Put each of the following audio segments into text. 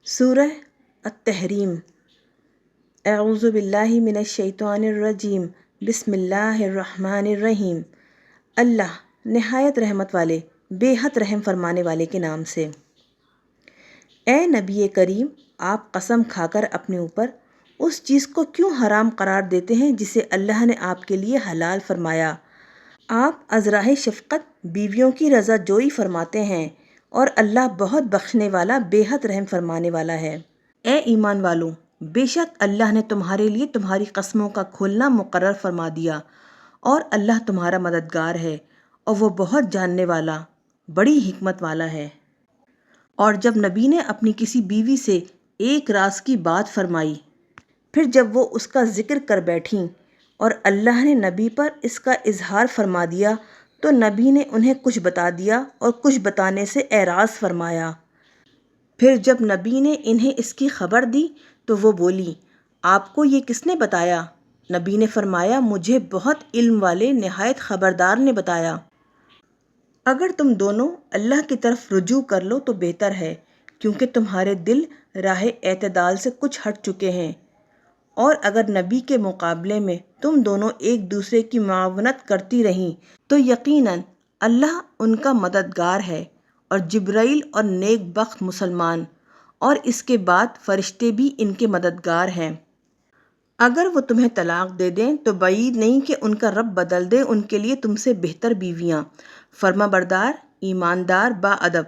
سورہ التحریم۔ اعوذ باللہ من الشیطان الرجیم، بسم اللہ الرحمن الرحیم۔ اللہ نہایت رحمت والے بے حد رحم فرمانے والے کے نام سے۔ اے نبی کریم، آپ قسم کھا کر اپنے اوپر اس چیز کو کیوں حرام قرار دیتے ہیں جسے اللہ نے آپ کے لیے حلال فرمایا؟ آپ ازراہ شفقت بیویوں کی رضا جوئی فرماتے ہیں اور اللہ بہت بخشنے والا بے حد رحم فرمانے والا ہے۔ اے ایمان والو، بے شک اللہ نے تمہارے لیے تمہاری قسموں کا کھولنا مقرر فرما دیا اور اللہ تمہارا مددگار ہے اور وہ بہت جاننے والا بڑی حکمت والا ہے۔ اور جب نبی نے اپنی کسی بیوی سے ایک راز کی بات فرمائی، پھر جب وہ اس کا ذکر کر بیٹھیں اور اللہ نے نبی پر اس کا اظہار فرما دیا تو نبی نے انہیں کچھ بتا دیا اور کچھ بتانے سے اعراض فرمایا۔ پھر جب نبی نے انہیں اس کی خبر دی تو وہ بولی، آپ کو یہ کس نے بتایا؟ نبی نے فرمایا، مجھے بہت علم والے نہایت خبردار نے بتایا۔ اگر تم دونوں اللہ کی طرف رجوع کر لو تو بہتر ہے، کیونکہ تمہارے دل راہ اعتدال سے کچھ ہٹ چکے ہیں۔ اور اگر نبی کے مقابلے میں تم دونوں ایک دوسرے کی معاونت کرتی رہیں تو یقیناً اللہ ان کا مددگار ہے، اور جبرائیل اور نیک بخت مسلمان اور اس کے بعد فرشتے بھی ان کے مددگار ہیں۔ اگر وہ تمہیں طلاق دے دیں تو بعید نہیں کہ ان کا رب بدل دے ان کے لیے تم سے بہتر بیویاں، فرما بردار، ایماندار، باادب،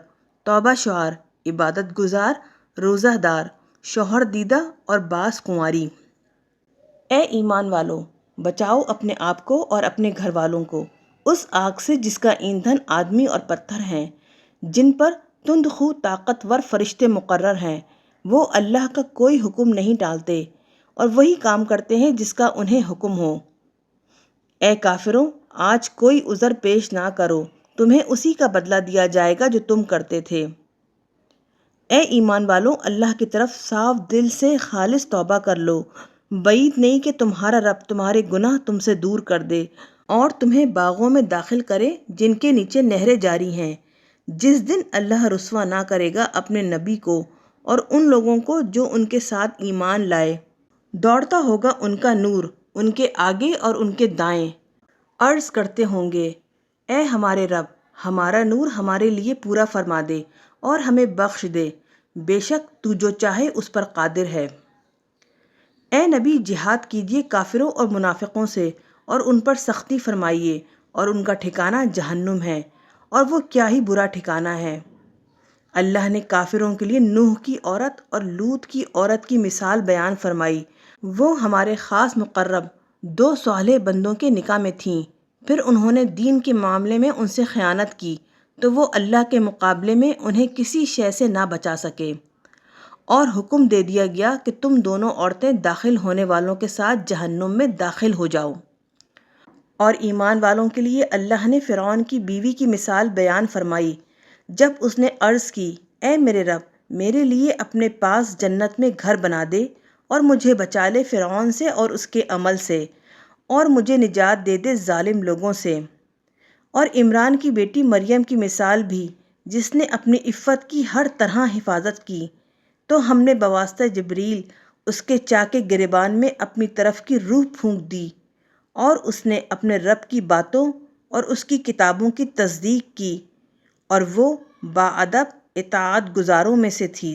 توبہ شعار، عبادت گزار، روزہ دار، شوہر دیدہ اور باز کنواری۔ اے ایمان والو، بچاؤ اپنے آپ کو اور اپنے گھر والوں کو اس آگ سے جس کا ایندھن آدمی اور پتھر ہیں، جن پر تند خو طاقتور فرشتے مقرر ہیں۔ وہ اللہ کا کوئی حکم نہیں ٹالتے اور وہی کام کرتے ہیں جس کا انہیں حکم ہو۔ اے کافروں، آج کوئی عذر پیش نہ کرو، تمہیں اسی کا بدلہ دیا جائے گا جو تم کرتے تھے۔ اے ایمان والو، اللہ کی طرف صاف دل سے خالص توبہ کر لو، بعید نہیں کہ تمہارا رب تمہارے گناہ تم سے دور کر دے اور تمہیں باغوں میں داخل کرے جن کے نیچے نہریں جاری ہیں، جس دن اللہ رسوا نہ کرے گا اپنے نبی کو اور ان لوگوں کو جو ان کے ساتھ ایمان لائے۔ دوڑتا ہوگا ان کا نور ان کے آگے اور ان کے دائیں، عرض کرتے ہوں گے، اے ہمارے رب، ہمارا نور ہمارے لیے پورا فرما دے اور ہمیں بخش دے، بے شک تو جو چاہے اس پر قادر ہے۔ اے نبی، جہاد کیجیے کافروں اور منافقوں سے اور ان پر سختی فرمائیے، اور ان کا ٹھکانہ جہنم ہے، اور وہ کیا ہی برا ٹھکانہ ہے۔ اللہ نے کافروں کے لیے نوح کی عورت اور لوط کی عورت کی مثال بیان فرمائی۔ وہ ہمارے خاص مقرب دو صالح بندوں کے نکاح میں تھیں، پھر انہوں نے دین کے معاملے میں ان سے خیانت کی تو وہ اللہ کے مقابلے میں انہیں کسی شے سے نہ بچا سکے، اور حکم دے دیا گیا کہ تم دونوں عورتیں داخل ہونے والوں کے ساتھ جہنم میں داخل ہو جاؤ۔ اور ایمان والوں کے لیے اللہ نے فرعون کی بیوی کی مثال بیان فرمائی جب اس نے عرض کی، اے میرے رب، میرے لیے اپنے پاس جنت میں گھر بنا دے اور مجھے بچا لے فرعون سے اور اس کے عمل سے، اور مجھے نجات دے دے ظالم لوگوں سے۔ اور عمران کی بیٹی مریم کی مثال بھی، جس نے اپنی عفت کی ہر طرح حفاظت کی، تو ہم نے بواسطہ جبریل اس کے چاک گریبان میں اپنی طرف کی روح پھونک دی، اور اس نے اپنے رب کی باتوں اور اس کی کتابوں کی تصدیق کی، اور وہ باادب اطاعت گزاروں میں سے تھی۔